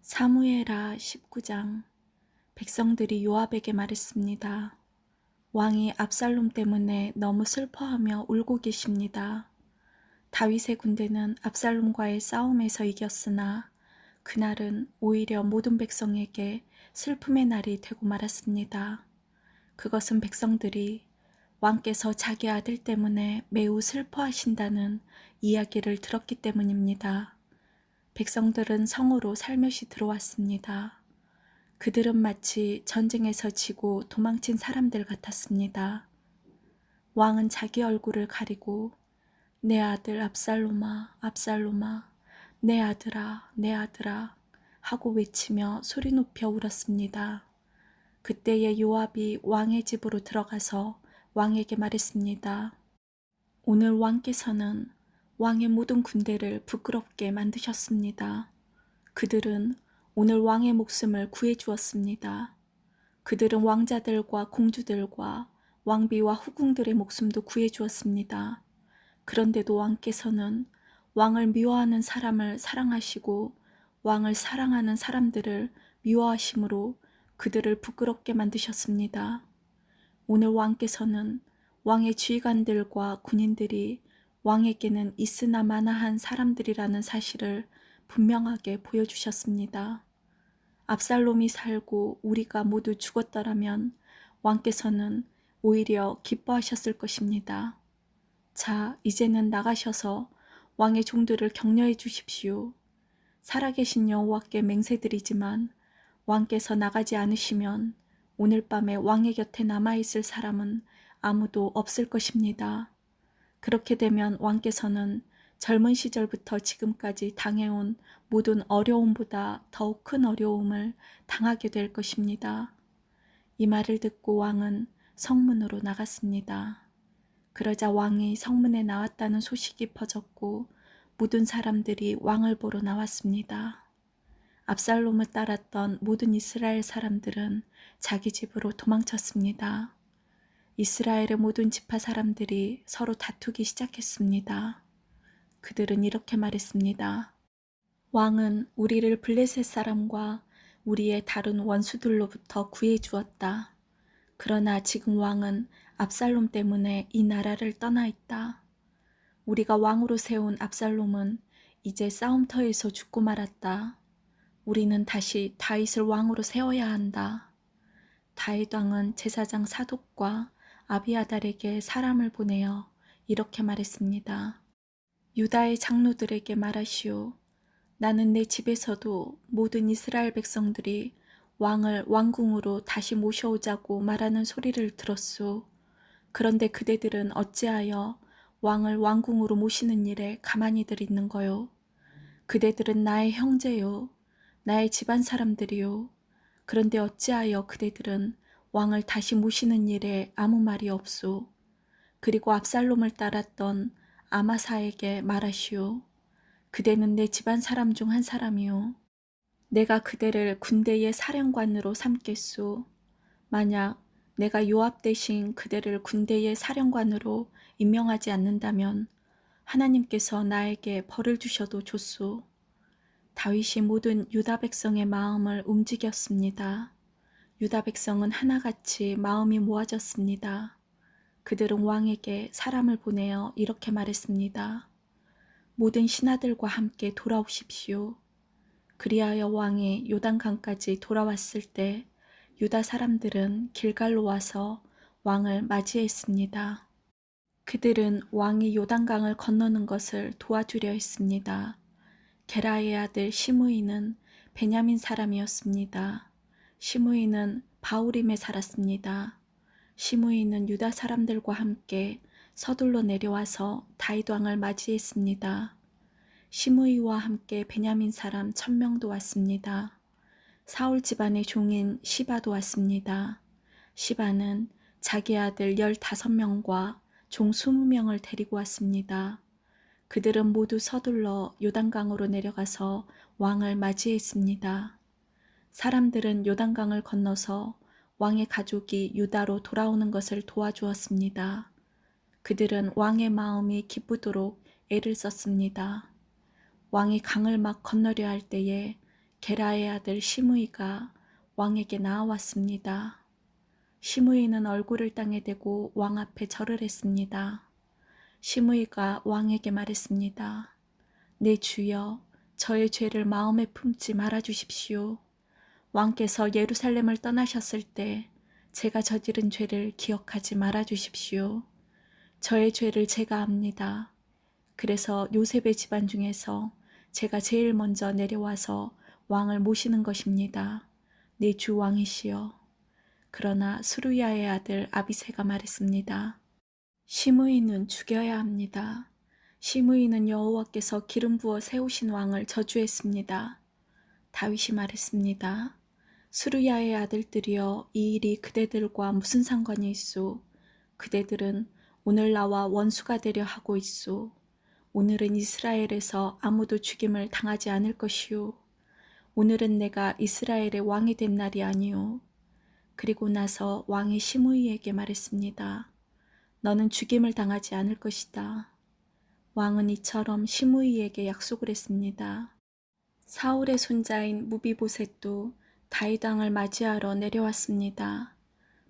사무엘하 19장. 백성들이 요압에게 말했습니다. 왕이 압살롬 때문에 너무 슬퍼하며 울고 계십니다. 다윗의 군대는 압살롬과의 싸움에서 이겼으나 그날은 오히려 모든 백성에게 슬픔의 날이 되고 말았습니다. 그것은 백성들이 왕께서 자기 아들 때문에 매우 슬퍼하신다는 이야기를 들었기 때문입니다. 백성들은 성으로 살며시 들어왔습니다. 그들은 마치 전쟁에서 지고 도망친 사람들 같았습니다. 왕은 자기 얼굴을 가리고 내 아들 압살롬아, 압살롬아, 내 아들아, 내 아들아 하고 외치며 소리 높여 울었습니다. 그때에 요압이 왕의 집으로 들어가서 왕에게 말했습니다. 오늘 왕께서는 왕의 모든 군대를 부끄럽게 만드셨습니다. 그들은 오늘 왕의 목숨을 구해주었습니다. 그들은 왕자들과 공주들과 왕비와 후궁들의 목숨도 구해주었습니다. 그런데도 왕께서는 왕을 미워하는 사람을 사랑하시고 왕을 사랑하는 사람들을 미워하심으로 그들을 부끄럽게 만드셨습니다. 오늘 왕께서는 왕의 지휘관들과 군인들이 왕에게는 있으나 마나한 사람들이라는 사실을 분명하게 보여주셨습니다. 압살롬이 살고 우리가 모두 죽었더라면 왕께서는 오히려 기뻐하셨을 것입니다. 자, 이제는 나가셔서 왕의 종들을 격려해 주십시오. 살아계신 여호와께 맹세드리지만 왕께서 나가지 않으시면 오늘 밤에 왕의 곁에 남아있을 사람은 아무도 없을 것입니다. 그렇게 되면 왕께서는 젊은 시절부터 지금까지 당해온 모든 어려움보다 더욱 큰 어려움을 당하게 될 것입니다. 이 말을 듣고 왕은 성문으로 나갔습니다. 그러자 왕이 성문에 나왔다는 소식이 퍼졌고 모든 사람들이 왕을 보러 나왔습니다. 압살롬을 따랐던 모든 이스라엘 사람들은 자기 집으로 도망쳤습니다. 이스라엘의 모든 지파 사람들이 서로 다투기 시작했습니다. 그들은 이렇게 말했습니다. 왕은 우리를 블레셋 사람과 우리의 다른 원수들로부터 구해 주었다. 그러나 지금 왕은 압살롬 때문에 이 나라를 떠나 있다. 우리가 왕으로 세운 압살롬은 이제 싸움터에서 죽고 말았다. 우리는 다시 다윗을 왕으로 세워야 한다. 다윗 왕은 제사장 사독과 아비아달에게 사람을 보내어 이렇게 말했습니다. 유다의 장로들에게 말하시오. 나는 내 집에서도 모든 이스라엘 백성들이 왕을 왕궁으로 다시 모셔오자고 말하는 소리를 들었소. 그런데 그대들은 어찌하여 왕을 왕궁으로 모시는 일에 가만히들 있는 거요. 그대들은 나의 형제요. 나의 집안 사람들이요. 그런데 어찌하여 그대들은 왕을 다시 모시는 일에 아무 말이 없소. 그리고 압살롬을 따랐던 아마사에게 말하시오. 그대는 내 집안 사람 중 한 사람이요. 내가 그대를 군대의 사령관으로 삼겠소. 만약 내가 요압 대신 그대를 군대의 사령관으로 임명하지 않는다면 하나님께서 나에게 벌을 주셔도 좋소. 다윗이 모든 유다 백성의 마음을 움직였습니다. 유다 백성은 하나같이 마음이 모아졌습니다. 그들은 왕에게 사람을 보내어 이렇게 말했습니다. 모든 신하들과 함께 돌아오십시오. 그리하여 왕이 요단강까지 돌아왔을 때 유다 사람들은 길갈로 와서 왕을 맞이했습니다. 그들은 왕이 요단강을 건너는 것을 도와주려 했습니다. 게라의 아들 시므이는 베냐민 사람이었습니다. 시므이는 바후림에 살았습니다. 시므이는 유다 사람들과 함께 서둘러 내려와서 다윗 왕을 맞이했습니다. 시므이와 함께 베냐민 사람 1000명도 왔습니다. 사울 집안의 종인 시바도 왔습니다. 시바는 자기 아들 15명과 종 20명을 데리고 왔습니다. 그들은 모두 서둘러 요단강으로 내려가서 왕을 맞이했습니다. 사람들은 요단강을 건너서 왕의 가족이 유다로 돌아오는 것을 도와주었습니다. 그들은 왕의 마음이 기쁘도록 애를 썼습니다. 왕이 강을 막 건너려 할 때에 게라의 아들 시므이가 왕에게 나아왔습니다. 시므이는 얼굴을 땅에 대고 왕 앞에 절을 했습니다. 시므이가 왕에게 말했습니다. 내 주여, 저의 죄를 마음에 품지 말아 주십시오. 왕께서 예루살렘을 떠나셨을 때 제가 저지른 죄를 기억하지 말아 주십시오. 저의 죄를 제가 압니다. 그래서 요셉의 집안 중에서 제가 제일 먼저 내려와서 왕을 모시는 것입니다. 내 주 왕이시여. 그러나 수루야의 아들 아비새가 말했습니다. 시므이는 죽여야 합니다. 시므이는 여호와께서 기름 부어 세우신 왕을 저주했습니다. 다윗이 말했습니다. 수루야의 아들들이여, 이 일이 그대들과 무슨 상관이 있소? 그대들은 오늘 나와 원수가 되려 하고 있소. 오늘은 이스라엘에서 아무도 죽임을 당하지 않을 것이오. 오늘은 내가 이스라엘의 왕이 된 날이 아니오. 그리고 나서 왕이 시므이에게 말했습니다. 너는 죽임을 당하지 않을 것이다. 왕은 이처럼 시므이에게 약속을 했습니다. 사울의 손자인 무비보셋도 다윗 왕을 맞이하러 내려왔습니다.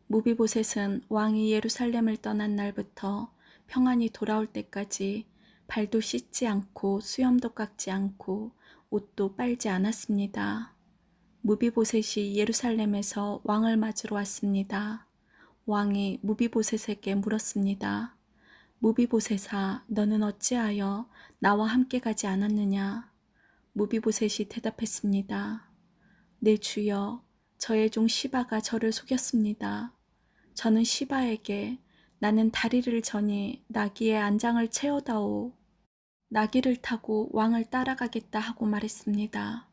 무비보셋은 왕이 예루살렘을 떠난 날부터 평안히 돌아올 때까지 발도 씻지 않고 수염도 깎지 않고 옷도 빨지 않았습니다. 무비보셋이 예루살렘에서 왕을 맞으러 왔습니다. 왕이 무비보셋에게 물었습니다. 무비보셋아, 너는 어찌하여 나와 함께 가지 않았느냐? 무비보셋이 대답했습니다. 내 주여, 저의 종 시바가 저를 속였습니다. 저는 시바에게 나는 다리를 저니 나귀의 안장을 채워다오. 나귀를 타고 왕을 따라가겠다 하고 말했습니다.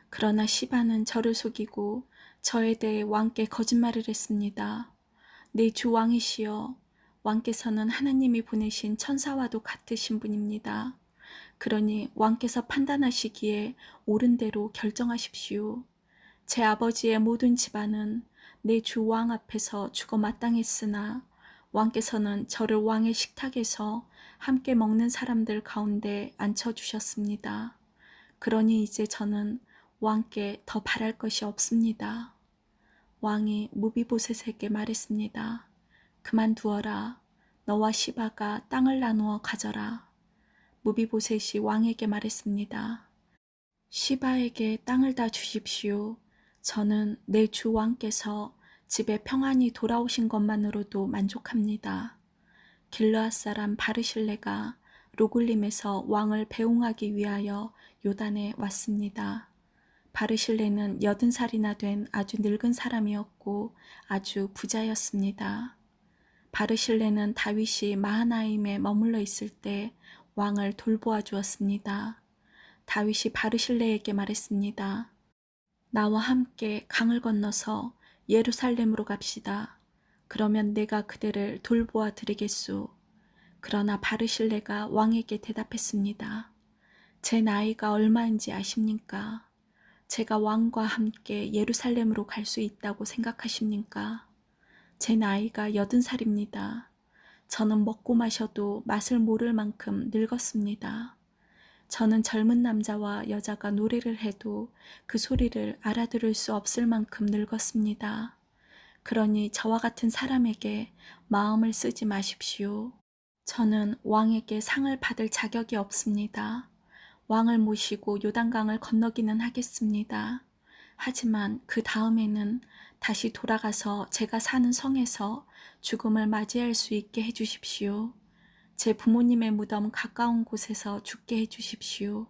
그러나 시바는 저를 속이고 저에 대해 왕께 거짓말을 했습니다. 내 주 왕이시여, 왕께서는 하나님이 보내신 천사와도 같으신 분입니다. 그러니 왕께서 판단하시기에 옳은 대로 결정하십시오. 제 아버지의 모든 집안은 내 주 왕 앞에서 죽어 마땅했으나 왕께서는 저를 왕의 식탁에서 함께 먹는 사람들 가운데 앉혀주셨습니다. 그러니 이제 저는 왕께 더 바랄 것이 없습니다. 왕이 무비보셋에게 말했습니다. 그만두어라. 너와 시바가 땅을 나누어 가져라. 무비보셋이 왕에게 말했습니다. 시바에게 땅을 다 주십시오. 저는 내 주 왕께서 집에 평안히 돌아오신 것만으로도 만족합니다. 길르앗 사람 바르실레가 로굴림에서 왕을 배웅하기 위하여 요단에 왔습니다. 바르실레는 80살이나 된 아주 늙은 사람이었고 아주 부자였습니다. 바르실레는 다윗이 마하나임에 머물러 있을 때 왕을 돌보아 주었습니다. 다윗이 바르실레에게 말했습니다. 나와 함께 강을 건너서 예루살렘으로 갑시다. 그러면 내가 그대를 돌보아 드리겠소. 그러나 바르실레가 왕에게 대답했습니다. 제 나이가 얼마인지 아십니까? 제가 왕과 함께 예루살렘으로 갈 수 있다고 생각하십니까? 제 나이가 80살입니다. 저는 먹고 마셔도 맛을 모를 만큼 늙었습니다. 저는 젊은 남자와 여자가 노래를 해도 그 소리를 알아들을 수 없을 만큼 늙었습니다. 그러니 저와 같은 사람에게 마음을 쓰지 마십시오. 저는 왕에게 상을 받을 자격이 없습니다. 왕을 모시고 요단강을 건너기는 하겠습니다. 하지만 그 다음에는 다시 돌아가서 제가 사는 성에서 죽음을 맞이할 수 있게 해주십시오. 제 부모님의 무덤 가까운 곳에서 죽게 해주십시오.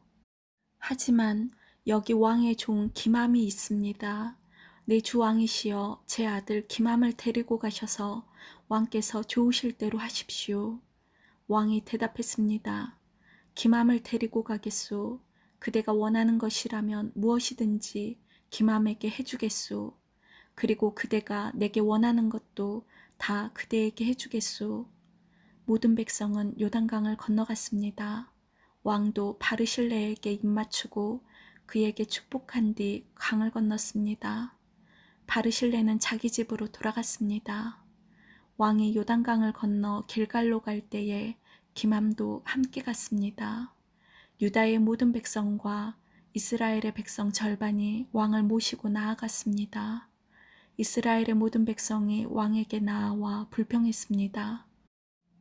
하지만 여기 왕의 종 기맘이 있습니다. 내 주 왕이시여, 제 아들 기맘을 데리고 가셔서 왕께서 좋으실 대로 하십시오. 왕이 대답했습니다. 기맘을 데리고 가겠소. 그대가 원하는 것이라면 무엇이든지 기맘에게 해주겠소. 그리고 그대가 내게 원하는 것도 다 그대에게 해주겠소. 모든 백성은 요단강을 건너갔습니다. 왕도 바르실레에게 입맞추고 그에게 축복한 뒤 강을 건넜습니다. 바르실레는 자기 집으로 돌아갔습니다. 왕이 요단강을 건너 길갈로 갈 때에 기맘도 함께 갔습니다. 유다의 모든 백성과 이스라엘의 백성 절반이 왕을 모시고 나아갔습니다. 이스라엘의 모든 백성이 왕에게 나아와 불평했습니다.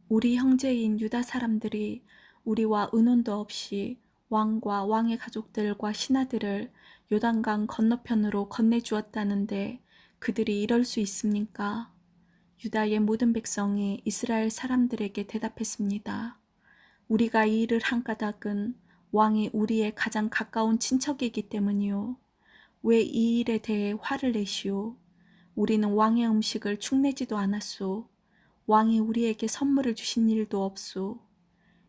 우리 형제인 유다 사람들이 우리와 의논도 없이 왕과 왕의 가족들과 신하들을 요단강 건너편으로 건네주었다는데 그들이 이럴 수 있습니까? 유다의 모든 백성이 이스라엘 사람들에게 대답했습니다. 우리가 이 일을 한 까닭은 왕이 우리의 가장 가까운 친척이기 때문이요. 왜 이 일에 대해 화를 내시오? 우리는 왕의 음식을 축내지도 않았소. 왕이 우리에게 선물을 주신 일도 없소.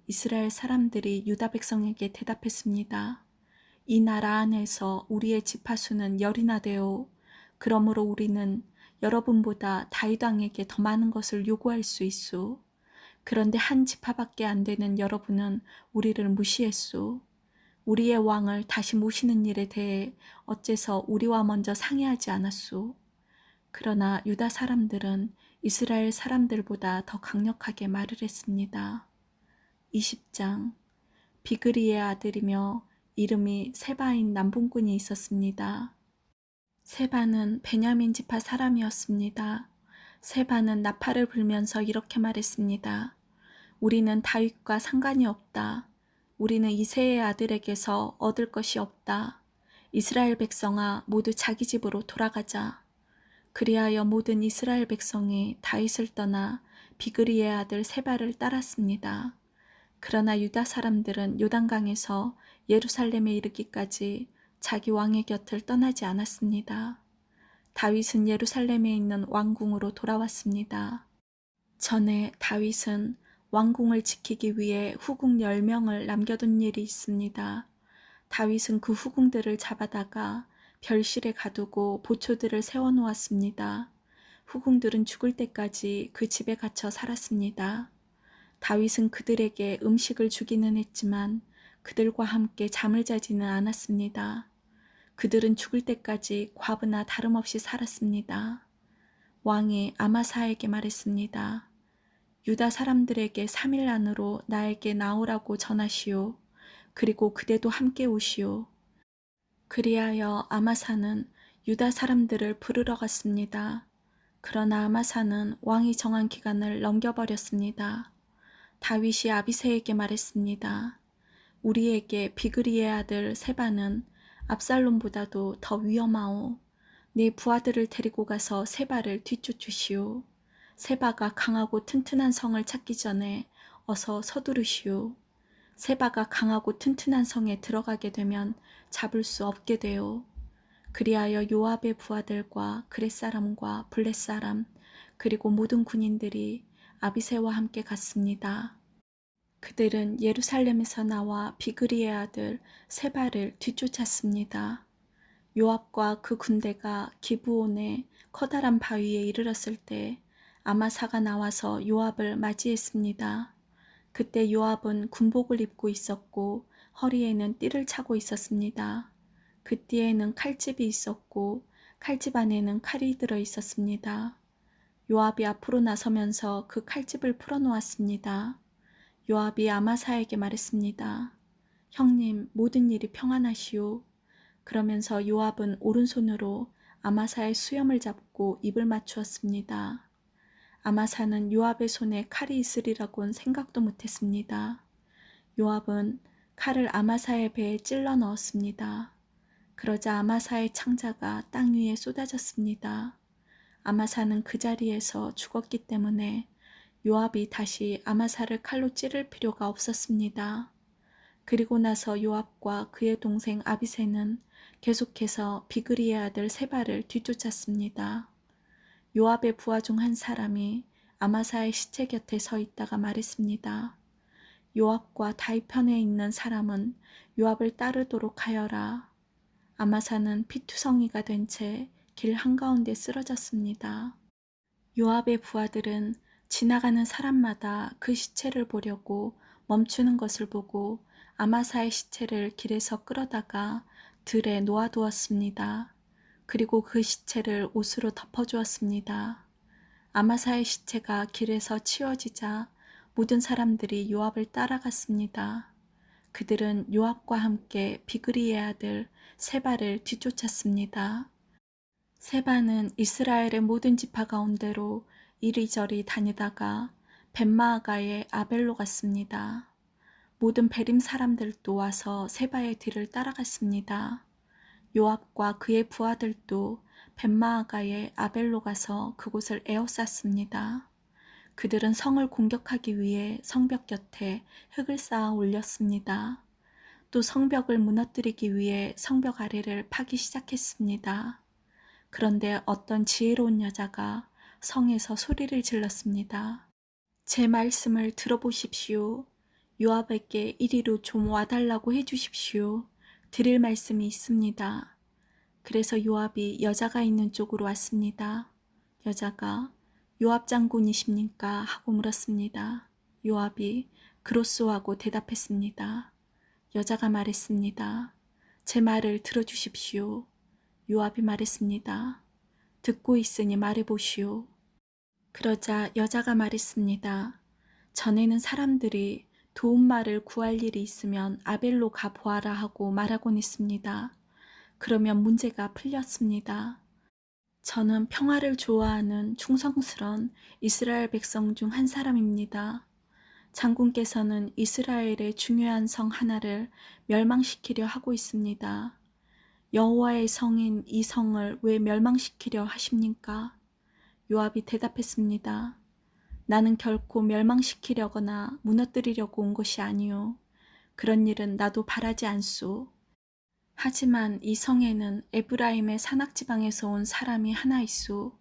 이스라엘 사람들이 유다 백성에게 대답했습니다. 이 나라 안에서 우리의 지파수는 열이나 되오. 그러므로 우리는 여러분보다 다윗 왕에게 더 많은 것을 요구할 수 있소. 그런데 한 지파밖에 안 되는 여러분은 우리를 무시했소. 우리의 왕을 다시 모시는 일에 대해 어째서 우리와 먼저 상의하지 않았소. 그러나 유다 사람들은 이스라엘 사람들보다 더 강력하게 말을 했습니다. 20장 비그리의 아들이며 이름이 세바인 남분꾼이 있었습니다. 세바는 베냐민 지파 사람이었습니다. 세바는 나팔을 불면서 이렇게 말했습니다. 우리는 다윗과 상관이 없다. 우리는 이새의 아들에게서 얻을 것이 없다. 이스라엘 백성아 모두 자기 집으로 돌아가자. 그리하여 모든 이스라엘 백성이 다윗을 떠나 비그리의 아들 세바를 따랐습니다. 그러나 유다 사람들은 요단강에서 예루살렘에 이르기까지 자기 왕의 곁을 떠나지 않았습니다. 다윗은 예루살렘에 있는 왕궁으로 돌아왔습니다. 전에 다윗은 왕궁을 지키기 위해 후궁 10명을 남겨둔 일이 있습니다. 다윗은 그 후궁들을 잡아다가 별실에 가두고 보초들을 세워놓았습니다. 후궁들은 죽을 때까지 그 집에 갇혀 살았습니다. 다윗은 그들에게 음식을 주기는 했지만 그들과 함께 잠을 자지는 않았습니다. 그들은 죽을 때까지 과부나 다름없이 살았습니다. 왕이 아마사에게 말했습니다. 유다 사람들에게 3일 안으로 나에게 나오라고 전하시오. 그리고 그대도 함께 오시오. 그리하여 아마사는 유다 사람들을 부르러 갔습니다. 그러나 아마사는 왕이 정한 기간을 넘겨버렸습니다. 다윗이 아비새에게 말했습니다. 우리에게 비그리의 아들 세바는 압살롬보다도 더 위험하오. 네 부하들을 데리고 가서 세바를 뒤쫓으시오. 세바가 강하고 튼튼한 성을 찾기 전에 어서 서두르시오. 세바가 강하고 튼튼한 성에 들어가게 되면 잡을 수 없게 되오. 그리하여 요압의 부하들과 그렛 사람과 블렛 사람 그리고 모든 군인들이 아비새와 함께 갔습니다. 그들은 예루살렘에서 나와 비그리의 아들 세바를 뒤쫓았습니다. 요압과 그 군대가 기브온의 커다란 바위에 이르렀을 때 아마사가 나와서 요압을 맞이했습니다. 그때 요압은 군복을 입고 있었고 허리에는 띠를 차고 있었습니다. 그 띠에는 칼집이 있었고 칼집 안에는 칼이 들어 있었습니다. 요압이 앞으로 나서면서 그 칼집을 풀어놓았습니다. 요압이 아마사에게 말했습니다. 형님, 모든 일이 평안하시오. 그러면서 요압은 오른손으로 아마사의 수염을 잡고 입을 맞추었습니다. 아마사는 요압의 손에 칼이 있으리라고는 생각도 못했습니다. 요압은 칼을 아마사의 배에 찔러 넣었습니다. 그러자 아마사의 창자가 땅 위에 쏟아졌습니다. 아마사는 그 자리에서 죽었기 때문에 요압이 다시 아마사를 칼로 찌를 필요가 없었습니다. 그리고 나서 요압과 그의 동생 아비새는 계속해서 비그리의 아들 세바를 뒤쫓았습니다. 요압의 부하 중 한 사람이 아마사의 시체 곁에 서 있다가 말했습니다. 요압과 다윗 편에 있는 사람은 요압을 따르도록 하여라. 아마사는 피투성이가 된 채 길 한가운데 쓰러졌습니다. 요압의 부하들은 지나가는 사람마다 그 시체를 보려고 멈추는 것을 보고 아마사의 시체를 길에서 끌어다가 들에 놓아두었습니다. 그리고 그 시체를 옷으로 덮어주었습니다. 아마사의 시체가 길에서 치워지자 모든 사람들이 요압을 따라갔습니다. 그들은 요압과 함께 비그리의 아들 세바를 뒤쫓았습니다. 세바는 이스라엘의 모든 지파 가운데로 이리저리 다니다가 벳마아가의 아벨로 갔습니다. 모든 베림 사람들도 와서 세바의 뒤를 따라갔습니다. 요압과 그의 부하들도 벳마아가의 아벨로 가서 그곳을 에워쌌습니다. 그들은 성을 공격하기 위해 성벽 곁에 흙을 쌓아 올렸습니다. 또 성벽을 무너뜨리기 위해 성벽 아래를 파기 시작했습니다. 그런데 어떤 지혜로운 여자가 성에서 소리를 질렀습니다. 제 말씀을 들어보십시오. 요압에게 이리로 좀 와달라고 해주십시오. 드릴 말씀이 있습니다. 그래서 요압이 여자가 있는 쪽으로 왔습니다. 여자가 요압 장군이십니까? 하고 물었습니다. 요압이 그렇소 하고 대답했습니다. 여자가 말했습니다. 제 말을 들어주십시오. 요압이 말했습니다. 듣고 있으니 말해보시오. 그러자 여자가 말했습니다. 전에는 사람들이 도움말을 구할 일이 있으면 아벨로 가보아라 하고 말하곤 했습니다. 그러면 문제가 풀렸습니다. 저는 평화를 좋아하는 충성스런 이스라엘 백성 중 한 사람입니다. 장군께서는 이스라엘의 중요한 성 하나를 멸망시키려 하고 있습니다. 여호와의 성인 이 성을 왜 멸망시키려 하십니까? 요압이 대답했습니다. 나는 결코 멸망시키려거나 무너뜨리려고 온 것이 아니오. 그런 일은 나도 바라지 않소. 하지만 이 성에는 에브라임의 산악지방에서 온 사람이 하나 있소.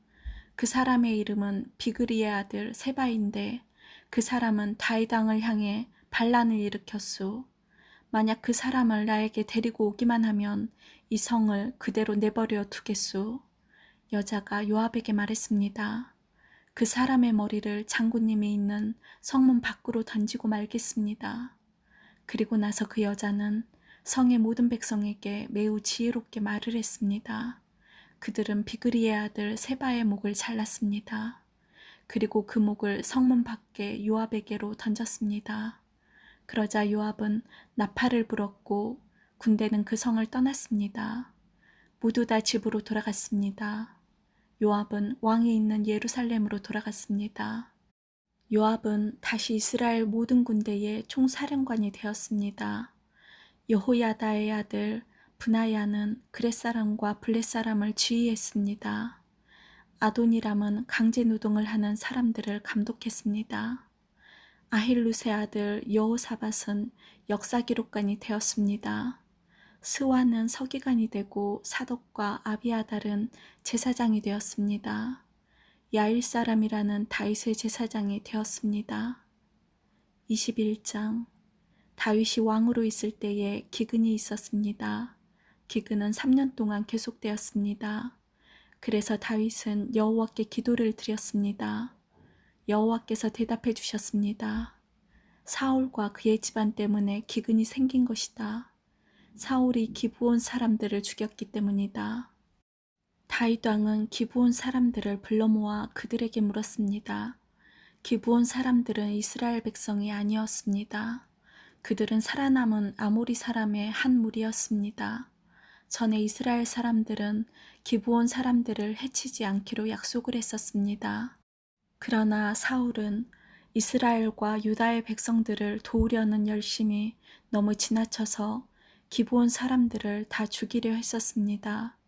그 사람의 이름은 비그리의 아들 세바인데 그 사람은 다윗 왕을 향해 반란을 일으켰소. 만약 그 사람을 나에게 데리고 오기만 하면 이 성을 그대로 내버려 두겠소. 여자가 요압에게 말했습니다. 그 사람의 머리를 장군님이 있는 성문 밖으로 던지고 말겠습니다. 그리고 나서 그 여자는 성의 모든 백성에게 매우 지혜롭게 말을 했습니다. 그들은 비그리의 아들 세바의 목을 잘랐습니다. 그리고 그 목을 성문 밖에 요압에게로 던졌습니다. 그러자 요압은 나팔을 불었고 군대는 그 성을 떠났습니다. 모두 다 집으로 돌아갔습니다. 요압은 왕이 있는 예루살렘으로 돌아갔습니다. 요압은 다시 이스라엘 모든 군대의 총사령관이 되었습니다. 여호야다의 아들 브나야는 그렛 사람과 블렛 사람을 지휘했습니다. 아도니람은 강제 노동을 하는 사람들을 감독했습니다. 아힐룻의 아들 여호사밧은 역사기록관이 되었습니다. 스와는 서기관이 되고 사독과 아비아달은 제사장이 되었습니다. 야일 사람이라는 다윗의 제사장이 되었습니다. 21장 다윗이 왕으로 있을 때에 기근이 있었습니다. 기근은 3년 동안 계속되었습니다. 그래서 다윗은 여호와께 기도를 드렸습니다. 여호와께서 대답해 주셨습니다. 사울과 그의 집안 때문에 기근이 생긴 것이다. 사울이 기브온 사람들을 죽였기 때문이다. 다윗 왕은 기브온 사람들을 불러 모아 그들에게 물었습니다. 기브온 사람들은 이스라엘 백성이 아니었습니다. 그들은 살아남은 아모리 사람의 한 무리였습니다. 전에 이스라엘 사람들은 기브온 사람들을 해치지 않기로 약속을 했었습니다. 그러나 사울은 이스라엘과 유다의 백성들을 도우려는 열심이 너무 지나쳐서 기브온 사람들을 다 죽이려 했었습니다.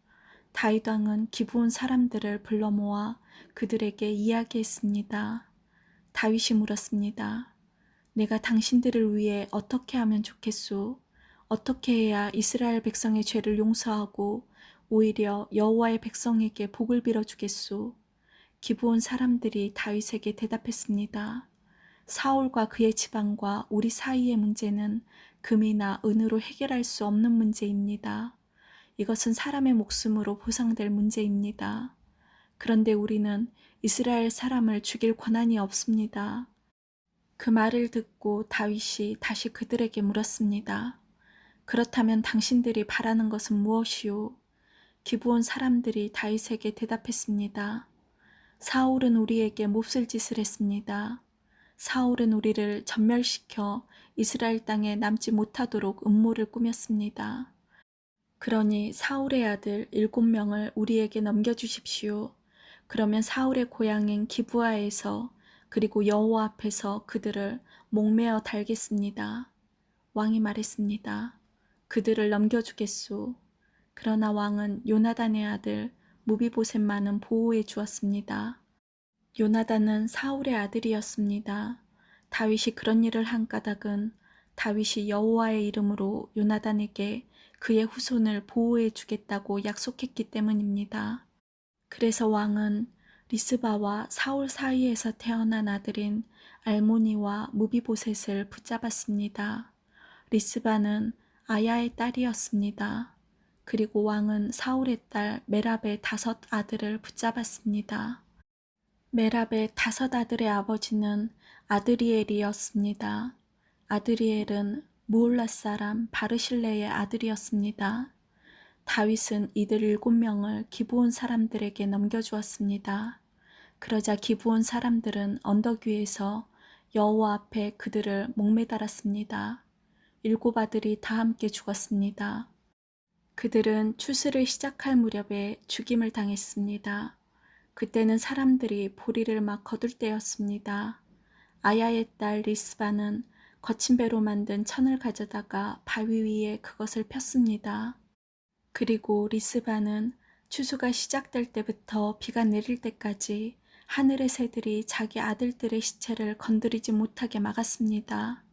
다윗 왕은 기브온 사람들을 불러 모아 그들에게 이야기했습니다. 다윗이 물었습니다. 내가 당신들을 위해 어떻게 하면 좋겠소? 어떻게 해야 이스라엘 백성의 죄를 용서하고 오히려 여호와의 백성에게 복을 빌어주겠소? 기브온 사람들이 다윗에게 대답했습니다. 사울과 그의 지방과 우리 사이의 문제는 금이나 은으로 해결할 수 없는 문제입니다. 이것은 사람의 목숨으로 보상될 문제입니다. 그런데 우리는 이스라엘 사람을 죽일 권한이 없습니다. 그 말을 듣고 다윗이 다시 그들에게 물었습니다. 그렇다면 당신들이 바라는 것은 무엇이오? 기브온 사람들이 다윗에게 대답했습니다. 사울은 우리에게 몹쓸 짓을 했습니다. 사울은 우리를 전멸시켜 이스라엘 땅에 남지 못하도록 음모를 꾸몄습니다. 그러니 사울의 아들 7명을 우리에게 넘겨주십시오. 그러면 사울의 고향인 기브아에서 그리고 여호와 앞에서 그들을 목매어 달겠습니다. 왕이 말했습니다. 그들을 넘겨주겠소. 그러나 왕은 요나단의 아들 무비보셋만은 보호해 주었습니다. 요나단은 사울의 아들이었습니다. 다윗이 그런 일을 한 까닭은 다윗이 여호와의 이름으로 요나단에게 그의 후손을 보호해 주겠다고 약속했기 때문입니다. 그래서 왕은 리스바와 사울 사이에서 태어난 아들인 알모니와 무비보셋을 붙잡았습니다. 리스바는 아야의 딸이었습니다. 그리고 왕은 사울의 딸 메랍의 5 아들을 붙잡았습니다. 메랍의 5 아들의 아버지는 아드리엘이었습니다. 아드리엘은 무올라 사람 바르실레의 아들이었습니다. 다윗은 이들 7명을 기브온 사람들에게 넘겨주었습니다. 그러자 기브온 사람들은 언덕 위에서 여호와 앞에 그들을 목매달았습니다. 7 아들이 다 함께 죽었습니다. 그들은 추수를 시작할 무렵에 죽임을 당했습니다. 그때는 사람들이 보리를 막 거둘 때였습니다. 아야의 딸 리스바는 거친 배로 만든 천을 가져다가 바위 위에 그것을 폈습니다. 그리고 리스바는 추수가 시작될 때부터 비가 내릴 때까지 하늘의 새들이 자기 아들들의 시체를 건드리지 못하게 막았습니다.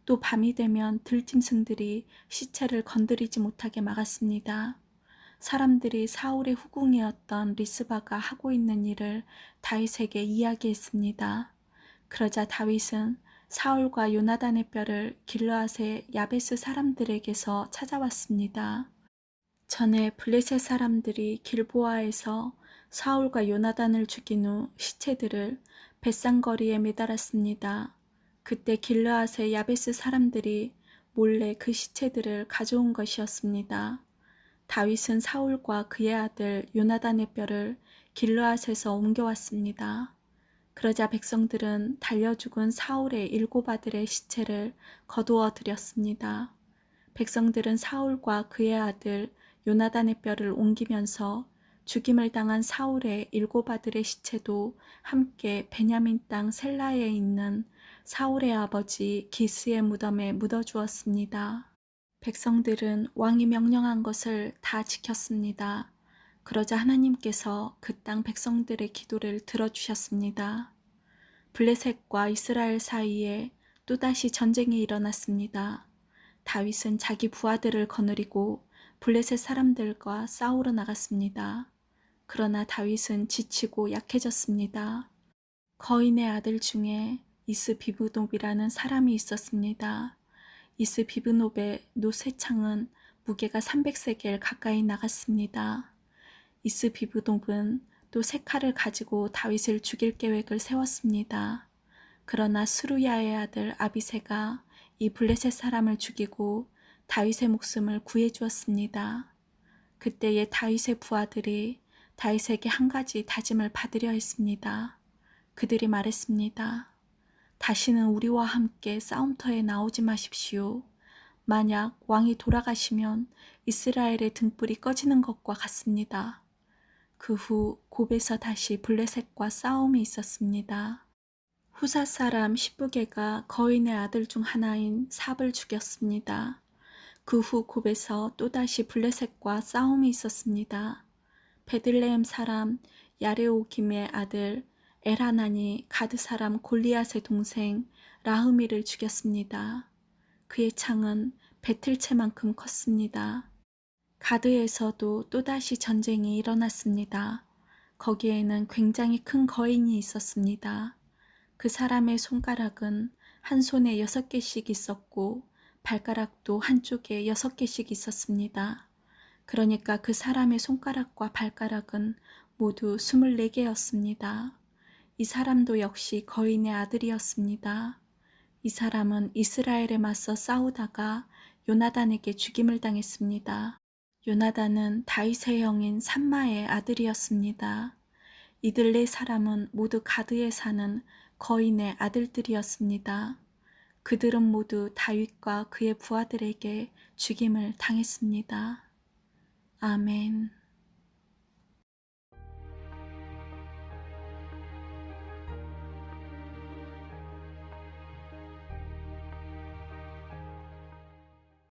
또 밤이 되면 들짐승들이 시체를 건드리지 못하게 막았습니다. 사람들이 사울의 후궁이었던 리스바가 하고 있는 일을 다윗에게 이야기했습니다. 그러자 다윗은 사울과 요나단의 뼈를 길르앗의 야베스 사람들에게서 찾아왔습니다. 전에 블레셋 사람들이 길보아에서 사울과 요나단을 죽인 후 시체들을 벳산거리에 매달았습니다. 그때 길르앗의 야베스 사람들이 몰래 그 시체들을 가져온 것이었습니다. 다윗은 사울과 그의 아들 요나단의 뼈를 길르앗에서 옮겨왔습니다. 그러자 백성들은 달려 죽은 사울의 7 아들의 시체를 거두어 들였습니다. 백성들은 사울과 그의 아들 요나단의 뼈를 옮기면서 죽임을 당한 사울의 7 아들의 시체도 함께 베냐민 땅 셀라에 있는 사울의 아버지 기스의 무덤에 묻어주었습니다. 백성들은 왕이 명령한 것을 다 지켰습니다. 그러자 하나님께서 그 땅 백성들의 기도를 들어주셨습니다. 블레셋과 이스라엘 사이에 또다시 전쟁이 일어났습니다. 다윗은 자기 부하들을 거느리고 블레셋 사람들과 싸우러 나갔습니다. 그러나 다윗은 지치고 약해졌습니다. 거인의 아들 중에 이스비브노비라는 사람이 있었습니다. 이스비브노베의 노쇠창은 무게가 300세겔 가까이 나갔습니다. 이스비브노브는 또 새 칼을 가지고 다윗을 죽일 계획을 세웠습니다. 그러나 스루야의 아들 아비새가 이 블레셋 사람을 죽이고 다윗의 목숨을 구해주었습니다. 그때에 다윗의 부하들이 다윗에게 한 가지 다짐을 받으려 했습니다. 그들이 말했습니다. 다시는 우리와 함께 싸움터에 나오지 마십시오. 만약 왕이 돌아가시면 이스라엘의 등불이 꺼지는 것과 같습니다. 그 후 곱에서 다시 블레셋과 싸움이 있었습니다. 후사 사람 시브게가 거인의 아들 중 하나인 삽을 죽였습니다. 그 후 곱에서 또다시 블레셋과 싸움이 있었습니다. 베들레헴 사람 야레오김의 아들 엘하난이 가드 사람 골리앗의 동생 라흐미를 죽였습니다. 그의 창은 배틀채만큼 컸습니다. 가드에서도 또다시 전쟁이 일어났습니다. 거기에는 굉장히 큰 거인이 있었습니다. 그 사람의 손가락은 한 손에 6개씩 있었고 발가락도 한쪽에 6개씩 있었습니다. 그러니까 그 사람의 손가락과 발가락은 모두 24개였습니다. 이 사람도 역시 거인의 아들이었습니다. 이 사람은 이스라엘에 맞서 싸우다가 요나단에게 죽임을 당했습니다. 요나단은 다윗의 형인 삼마의 아들이었습니다. 이들 4 사람은 모두 가드에 사는 거인의 아들들이었습니다. 그들은 모두 다윗과 그의 부하들에게 죽임을 당했습니다. 아멘.